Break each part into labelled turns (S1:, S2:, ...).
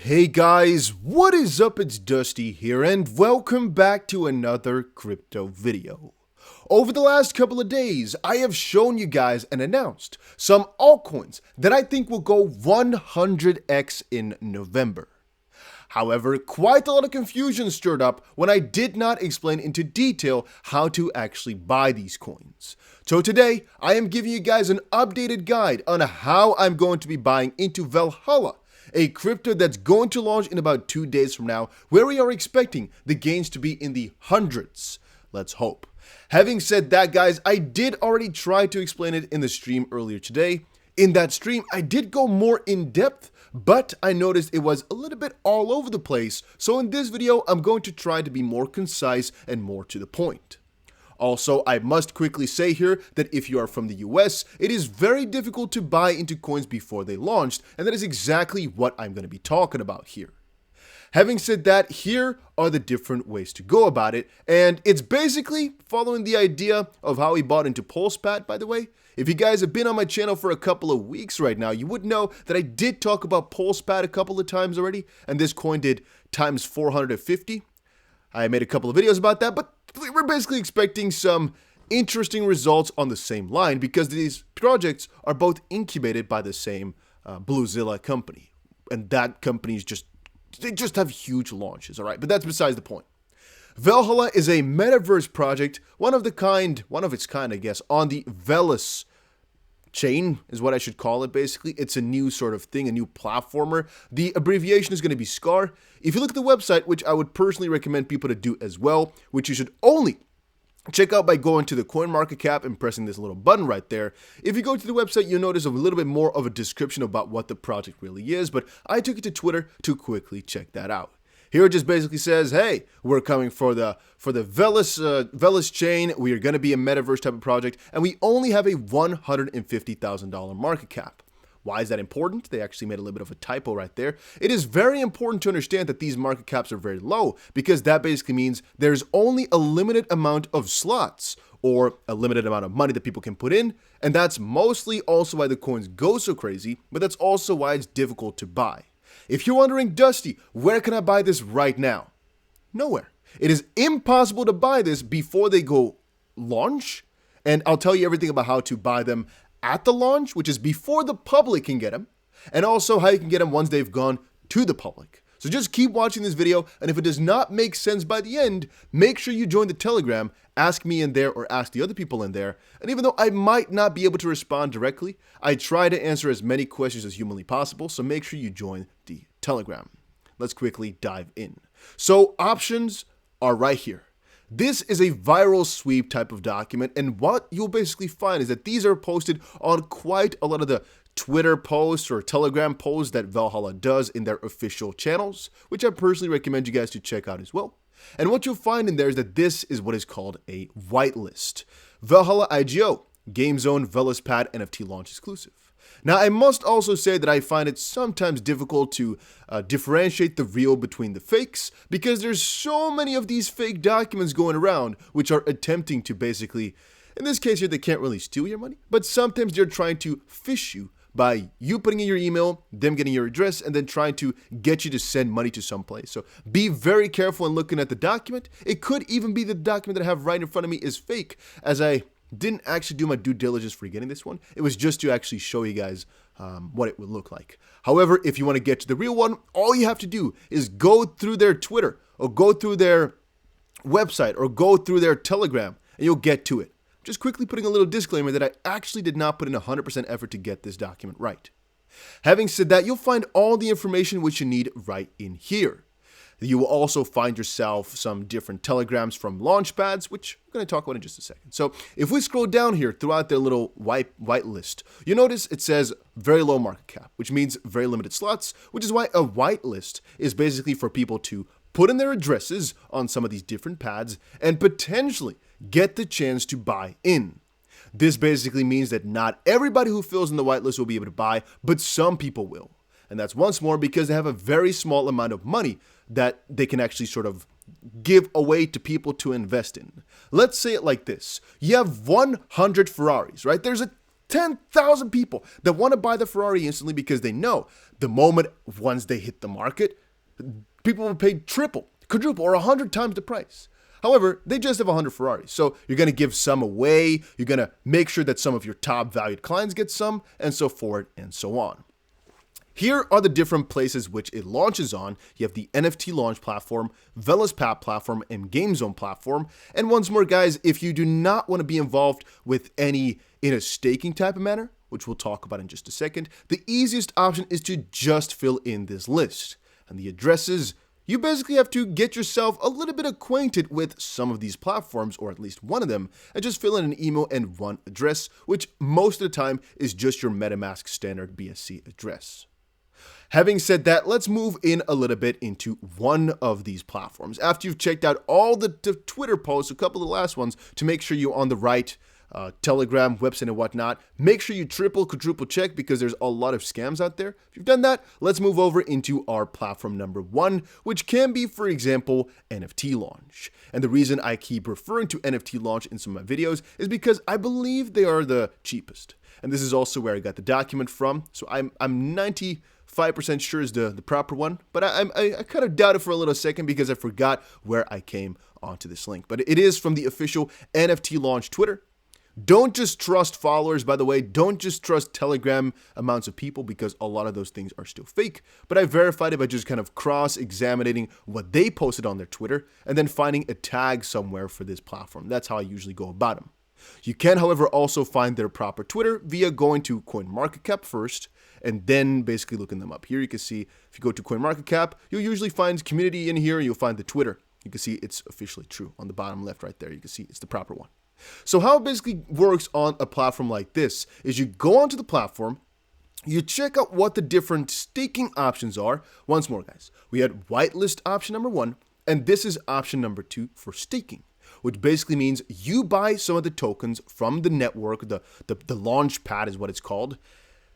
S1: Hey guys, what is up? It's Dusty here and welcome back to another crypto video. Over the last couple of days, I have shown you guys and announced some altcoins that I think will go 100x in November. However, quite a lot of confusion stirred up when I did not explain into detail how to actually buy these coins. So today, I am giving you guys an updated guide on how I'm going to be buying into Velhalla, a crypto that's going to launch in about 2 days from now, where we are expecting the gains to be in the hundreds. Let's hope. Having said that, guys, I did already try to explain it in the stream earlier today. In that stream, I did go more in depth, but I noticed it was a little bit all over the place. So in this video, I'm going to try to be more concise and more to the point. Also, I must quickly say here that if you are from the US, it is very difficult to buy into coins before they launched, and that is exactly what I'm going to be talking about here. Having said that, here are the different ways to go about it, and it's basically following the idea of how we bought into PulsePad, by the way. If you guys have been on my channel for a couple of weeks right now, you would know that I did talk about PulsePad a couple of times already, and this coin did times 450. I made a couple of videos about that, but we're basically expecting some interesting results on the same line because these projects are both incubated by the same ZLQZAA company. And that company is they just have huge launches, all right? But that's besides the point. Velhalla is a metaverse project, one of its kind, I guess, on the Velis chain is what I should call it, basically. It's a new sort of thing, a new platformer. The abbreviation is going to be SCAR. If you look at the website, which I would personally recommend people to do as well, which you should only check out by going to the CoinMarketCap and pressing this little button right there. If you go to the website, you'll notice a little bit more of a description about what the project really is, but I took it to Twitter to quickly check that out. Here it just basically says, hey, we're coming for the Velis chain. We are going to be a metaverse type of project, and we only have a $150,000 market cap. Why is that important? They actually made a little bit of a typo right there. It is very important to understand that these market caps are very low because that basically means there's only a limited amount of slots or a limited amount of money that people can put in, and that's mostly also why the coins go so crazy, but that's also why it's difficult to buy. If you're wondering, Dusty, where can I buy this right now? Nowhere. It is impossible to buy this before they go launch, and I'll tell you everything about how to buy them at the launch, which is before the public can get them, and also how you can get them once they've gone to the public. So just keep watching this video, and if it does not make sense by the end, make sure you join the Telegram, ask me in there or ask the other people in there, and even though I might not be able to respond directly, I try to answer as many questions as humanly possible, so make sure you join the Telegram. Let's quickly dive in. So options are right here. This is a viral sweep type of document, and what you'll basically find is that these are posted on quite a lot of the Twitter posts or Telegram posts that Velhalla does in their official channels, which I personally recommend you guys to check out as well. And what you'll find in there is that this is what is called a whitelist. Velhalla IGO, Game Zone VelisPad NFT launch exclusive. Now, I must also say that I find it sometimes difficult to differentiate the real between the fakes because there's so many of these fake documents going around which are attempting to basically, in this case here, they can't really steal your money, but sometimes they're trying to phish you by you putting in your email, them getting your address, and then trying to get you to send money to someplace. So be very careful when looking at the document. It could even be the document that I have right in front of me is fake, as I didn't actually do my due diligence for getting this one. It was just to actually show you guys what it would look like. However, if you want to get to the real one, all you have to do is go through their Twitter or go through their website or go through their Telegram and you'll get to it. Just quickly putting a little disclaimer that I actually did not put in 100% effort to get this document right. Having said that, you'll find all the information which you need right in here. You will also find yourself some different telegrams from launchpads, which I'm going to talk about in just a second. So if we scroll down here throughout their little white list, you notice it says very low market cap, which means very limited slots, which is why a whitelist is basically for people to put in their addresses on some of these different pads and potentially get the chance to buy in. This basically means that not everybody who fills in the whitelist will be able to buy, but some people will. And that's once more because they have a very small amount of money that they can actually sort of give away to people to invest in. Let's say it like this. You have 100 Ferraris, right? There's a 10,000 people that want to buy the Ferrari instantly because they know the moment once they hit the market, people will pay triple, quadruple, or 100 times the price. However, they just have 100 Ferraris, so you're going to give some away, you're going to make sure that some of your top valued clients get some, and so forth and so on. Here are the different places which it launches on. You have the NFT launch platform, Velhalla platform, and GameZone platform. And once more, guys, if you do not want to be involved with any in a staking type of manner, which we'll talk about in just a second, the easiest option is to just fill in this list. And the addresses, you basically have to get yourself a little bit acquainted with some of these platforms, or at least one of them, and just fill in an email and one address, which most of the time is just your MetaMask standard BSC address. Having said that, let's move in a little bit into one of these platforms. After you've checked out all the Twitter posts, a couple of the last ones, to make sure you're on the right Telegram, website, and whatnot, make sure you triple, quadruple check because there's a lot of scams out there. If you've done that, let's move over into our platform number one, which can be, for example, NFT launch. And the reason I keep referring to NFT launch in some of my videos is because I believe they are the cheapest. And this is also where I got the document from. So I'm 95% sure is the proper one, but I kind of doubt it for a little second because I forgot where I came onto this link. But it is from the official NFT launch Twitter. Don't just trust followers, by the way. Don't just trust Telegram amounts of people because a lot of those things are still fake. But I verified it by just kind of cross-examining what they posted on their Twitter and then finding a tag somewhere for this platform. That's how I usually go about them. You can, however, also find their proper Twitter via going to CoinMarketCap first and then basically looking them up. Here you can see, if you go to CoinMarketCap, you'll usually find community in here and you'll find the Twitter. You can see it's officially true on the bottom left right there. You can see it's the proper one. So how it basically works on a platform like this is you go onto the platform, you check out what the different staking options are. Once more, guys, we had whitelist option number one, and this is option number two for staking, which basically means you buy some of the tokens from the network, the launch pad is what it's called.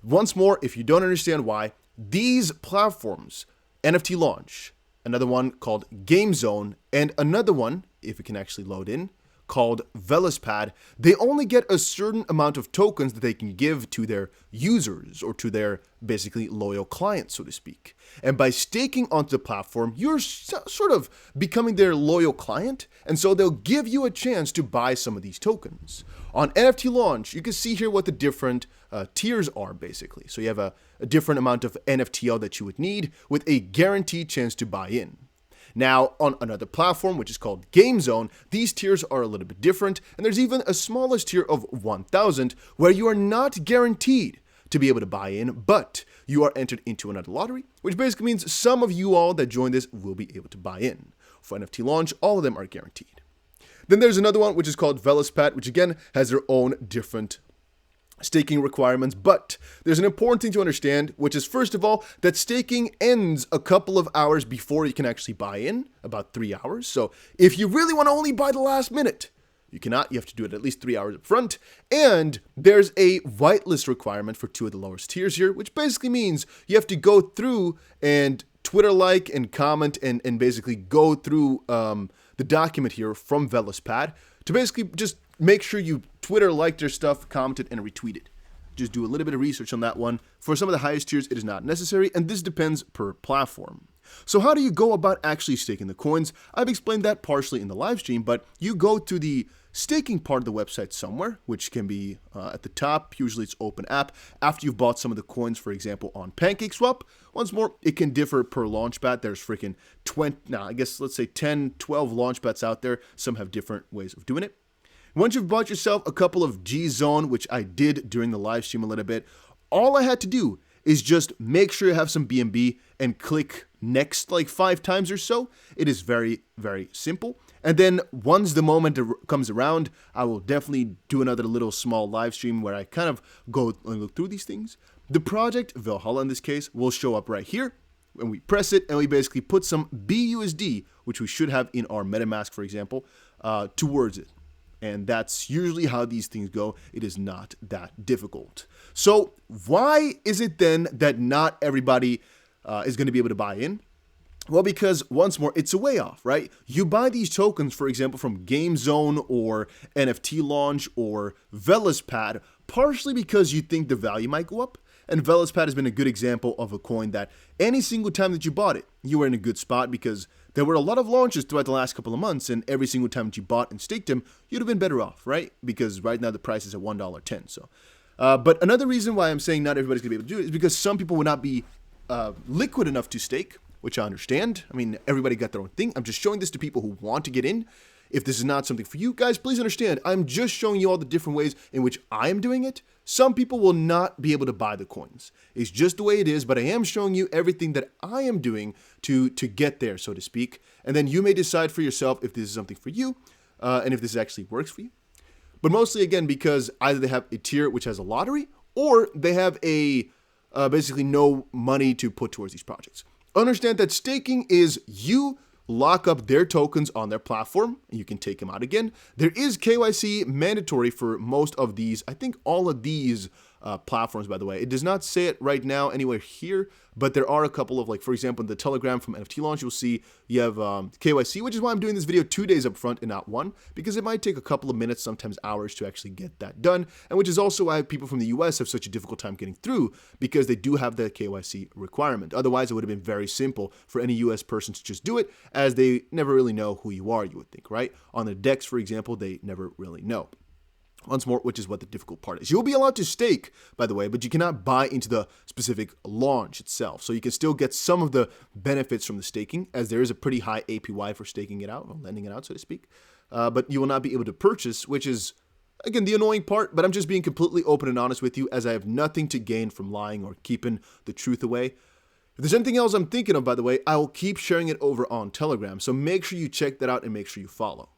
S1: Once more, if you don't understand why, these platforms, NFT launch, another one called GameZone, and another one, if it can actually load in, called Velhalla, they only get a certain amount of tokens that they can give to their users or to their basically loyal clients, so to speak. And by staking onto the platform, you're sort of becoming their loyal client, and so they'll give you a chance to buy some of these tokens. On NFT launch, you can see here what the different tiers are basically. So you have a different amount of NFTL that you would need with a guaranteed chance to buy in. Now, on another platform, which is called GameZone, these tiers are a little bit different, and there's even a smallest tier of 1,000 where you are not guaranteed to be able to buy in, but you are entered into another lottery, which basically means some of you all that join this will be able to buy in. For NFT launch, all of them are guaranteed. Then there's another one, which is called Velhalla, which again has their own different staking requirements, but there's an important thing to understand, which is first of all that staking ends a couple of hours before you can actually buy in, about 3 hours. So if you really want to only buy the last minute, you cannot. You have to do it at least 3 hours up front. And there's a whitelist requirement for two of the lowest tiers here, which basically means you have to go through and Twitter like and comment and basically go through the document here from Velhalla to basically just make sure you Twitter like their stuff, commented, and retweeted. Just do a little bit of research on that one. For some of the highest tiers, it is not necessary, and this depends per platform. So how do you go about actually staking the coins? I've explained that partially in the live stream, but you go to the staking part of the website somewhere, which can be at the top. Usually it's open app. After you've bought some of the coins, for example, on PancakeSwap, once more, it can differ per launchpad. There's freaking 20, I guess let's say 10, 12 launchpads out there. Some have different ways of doing it. Once you've bought yourself a couple of GZone, which I did during the live stream a little bit, all I had to do is just make sure you have some BNB and click next like 5 times or so. It is very, very simple. And then once the moment comes around, I will definitely do another little small live stream where I kind of go and look through these things. The project, Velhalla in this case, will show up right here. And we press it and we basically put some BUSD, which we should have in our MetaMask, for example, towards it. And that's usually how these things go. It is not that difficult. So why is it then that not everybody is going to be able to buy in? Well, because once more, it's a way off, right? You buy these tokens, for example, from GameZone or NFT Launch or Velhalla partially because you think the value might go up. And Velhalla has been a good example of a coin that any single time that you bought it, you were in a good spot because there were a lot of launches throughout the last couple of months, and every single time that you bought and staked them, you'd have been better off, right? Because right now the price is at $1.10. So, but another reason why I'm saying not everybody's gonna be able to do it is because some people will not be liquid enough to stake, which I understand. I mean, everybody got their own thing. I'm just showing this to people who want to get in. If this is not something for you guys, please understand, I'm just showing you all the different ways in which I am doing it. Some people will not be able to buy the coins. It's just the way it is, but I am showing you everything that I am doing to get there, so to speak. And then you may decide for yourself if this is something for you and if this actually works for you. But mostly, again, because either they have a tier which has a lottery or they have a basically no money to put towards these projects. Understand that staking is you lock up their tokens on their platform, and you can take them out again. There is KYC mandatory for most of these, I think all of these platforms, by the way. It does not say it right now anywhere here, but there are a couple of, like, for example, in the Telegram from NFT launch, you'll see you have KYC, which is why I'm doing this video 2 days up front and not one, because it might take a couple of minutes, sometimes hours to actually get that done, and which is also why people from the US have such a difficult time getting through, because they do have that KYC requirement. Otherwise, it would have been very simple for any US person to just do it, as they never really know who you are, you would think, right? On the DEX, for example, they never really know. Once more, which is what the difficult part is. You'll be allowed to stake, by the way, but you cannot buy into the specific launch itself. So you can still get some of the benefits from the staking, as there is a pretty high APY for staking it out, or lending it out, so to speak. But you will not be able to purchase, which is, again, the annoying part, but I'm just being completely open and honest with you, as I have nothing to gain from lying or keeping the truth away. If there's anything else I'm thinking of, by the way, I will keep sharing it over on Telegram. So make sure you check that out and make sure you follow.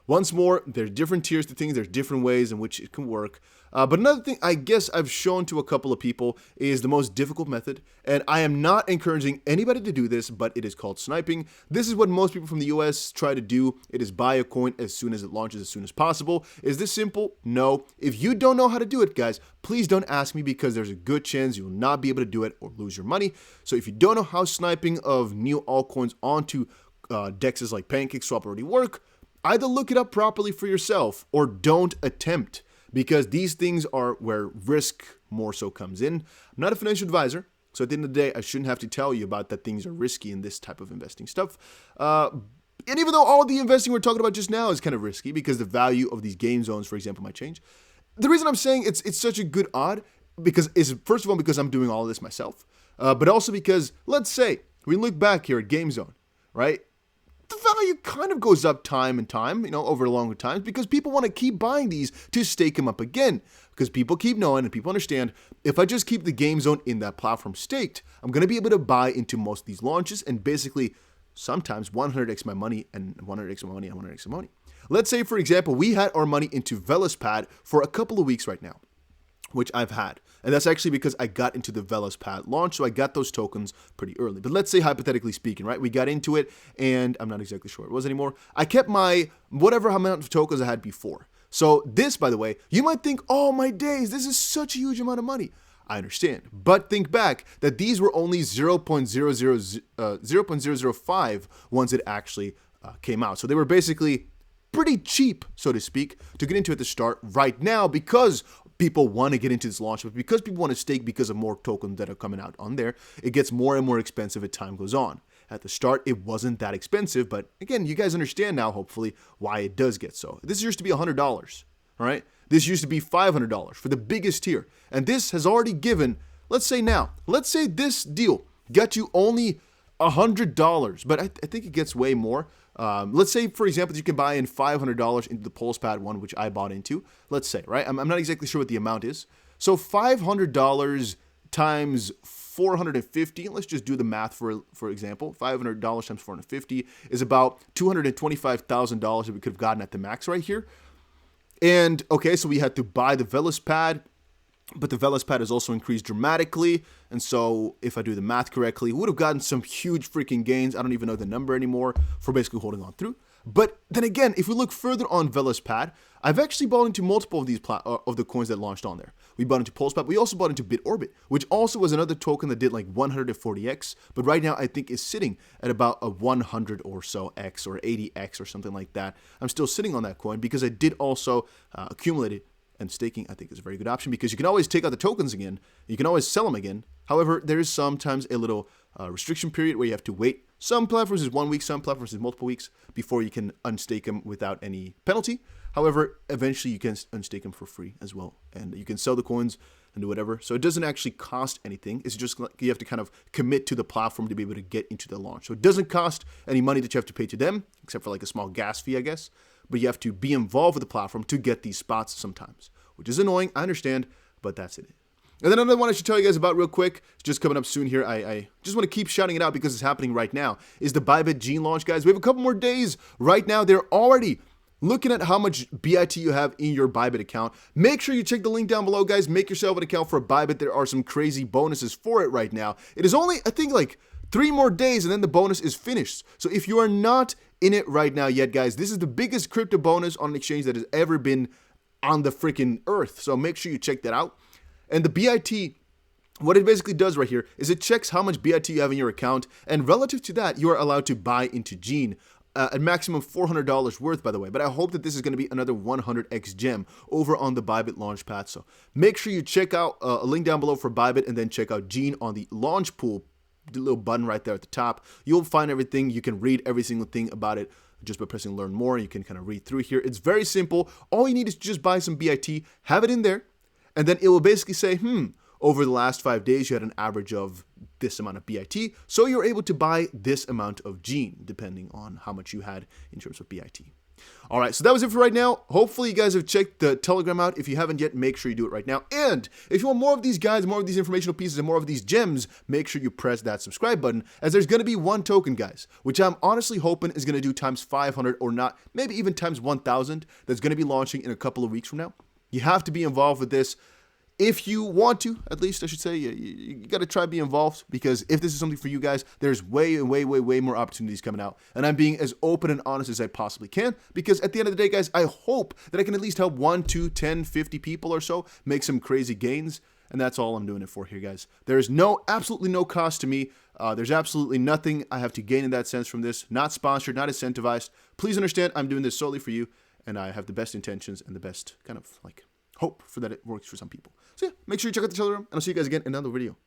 S1: Once more, there's different tiers to things, there's different ways in which it can work. But another thing I guess I've shown to a couple of people is the most difficult method, and I am not encouraging anybody to do this, but it is called sniping. This is what most people from the US try to do. It is buy a coin as soon as it launches, as soon as possible. Is this simple? No. If you don't know how to do it, guys, please don't ask me, because there's a good chance you will not be able to do it or lose your money. So if you don't know how sniping of new altcoins onto dexes like PancakeSwap already work, either look it up properly for yourself or don't attempt, because these things are where risk more so comes in. I'm not a financial advisor, so at the end of the day, I shouldn't have to tell you about that things are risky in this type of investing stuff. And even though all the investing we're talking about just now is kind of risky, because the value of these game zones, for example, might change. The reason I'm saying it's such a good odd is first of all because I'm doing all of this myself, but also because, let's say we look back here at Game Zone, right? The value kind of goes up time and time, over longer times, because people want to keep buying these to stake them up again, because people keep knowing and people understand, if I just keep the game zone in that platform staked, I'm going to be able to buy into most of these launches and basically sometimes 100x my money and 100x my money and 100x my money. Let's say, for example, we had our money into Velhalla for a couple of weeks right now, which I've had. And that's actually because I got into the Velhalla launch, so I got those tokens pretty early. But let's say, hypothetically speaking, right, we got into it, and I'm not exactly sure what it was anymore. I kept my whatever amount of tokens I had before. So this, by the way, you might think, oh my days, this is such a huge amount of money. I understand. But think back that these were only 0.005 once it actually came out. So they were basically pretty cheap, so to speak, to get into at the start right now, because people want to get into this launch, but because people want to stake because of more tokens that are coming out on there, it gets more and more expensive as time goes on. At the start, it wasn't that expensive, but again, you guys understand now, hopefully, why it does get so. This used to be $100, all right? This used to be $500 for the biggest tier, and this has already given, let's say this deal got you only $100, but I think it gets way more. Let's say, for example, you can buy in $500 into the PulsePad one, which I bought into. Let's say, right? I'm not exactly sure what the amount is. So $500 times 450. Let's just do the math for example. $500 times 450 is about $225,000 that we could have gotten at the max right here. And okay, so we had to buy the Velhalla, but the Velhalla has also increased dramatically. And so if I do the math correctly, we would have gotten some huge freaking gains. I don't even know the number anymore for basically holding on through. But then again, if we look further on Velhalla, I've actually bought into multiple of these of the coins that launched on there. We bought into PulsePad. We also bought into BitOrbit, which also was another token that did like 140x. But right now, I think is sitting at about a 100 or so x or 80x or something like that. I'm still sitting on that coin because I did also accumulate it And staking, I think, is a very good option because you can always take out the tokens again. You can always sell them again. However, there is sometimes a little restriction period where you have to wait. Some platforms is 1 week, some platforms is multiple weeks before you can unstake them without any penalty. However, eventually you can unstake them for free as well. And you can sell the coins and do whatever. So it doesn't actually cost anything. It's just like you have to kind of commit to the platform to be able to get into the launch. So it doesn't cost any money that you have to pay to them, except for like a small gas fee, I guess. But you have to be involved with the platform to get these spots sometimes, which is annoying. I understand, but that's it. And then another one I should tell you guys about real quick, it's just coming up soon here. I just want to keep shouting it out because it's happening right now, is the Bybit Gene launch, guys. We have a couple more days right now. They're already looking at how much BIT you have in your Bybit account. Make sure you check the link down below, guys. Make yourself an account for Bybit. There are some crazy bonuses for it right now. It is only, I think, like 3 more days and then the bonus is finished. So if you are not in it right now yet, guys, this is the biggest crypto bonus on an exchange that has ever been on the freaking earth. So make sure you check that out. And the BIT, what it basically does right here is it checks how much BIT you have in your account, and relative to that, you are allowed to buy into Gene. A maximum $400 worth, by the way. But I hope that this is going to be another 100x gem over on the Bybit Launchpad. So make sure you check out a link down below for Bybit, and then check out Gene on the launch pool, the little button right there at the top. You'll find everything. You can read every single thing about it just by pressing learn more. You can kind of read through here. It's very simple. All you need is to just buy some BIT, have it in there, and then it will basically say, over the last 5 days, you had an average of this amount of BIT, so you're able to buy this amount of Gene, depending on how much you had in terms of BIT. All right, so that was it for right now. Hopefully you guys have checked the Telegram out. If you haven't yet, make sure you do it right now. And if you want more of these guys, more of these informational pieces, and more of these gems, make sure you press that subscribe button, as there's going to be one token, guys, which I'm honestly hoping is going to do times 500 or not, maybe even times 1,000, that's going to be launching in a couple of weeks from now. You have to be involved with this. If you want to, at least I should say, you got to try to be involved, because if this is something for you guys, there's way more opportunities coming out. And I'm being as open and honest as I possibly can, because at the end of the day, guys, I hope that I can at least help 1, 2, 10, 50 people or so make some crazy gains. And that's all I'm doing it for here, guys. There is absolutely no cost to me. There's absolutely nothing I have to gain in that sense from this. Not sponsored, not incentivized. Please understand, I'm doing this solely for you, and I have the best intentions and the best kind of like hope for that it works for some people. So yeah, make sure you check out the Telegram, and I'll see you guys again in another video.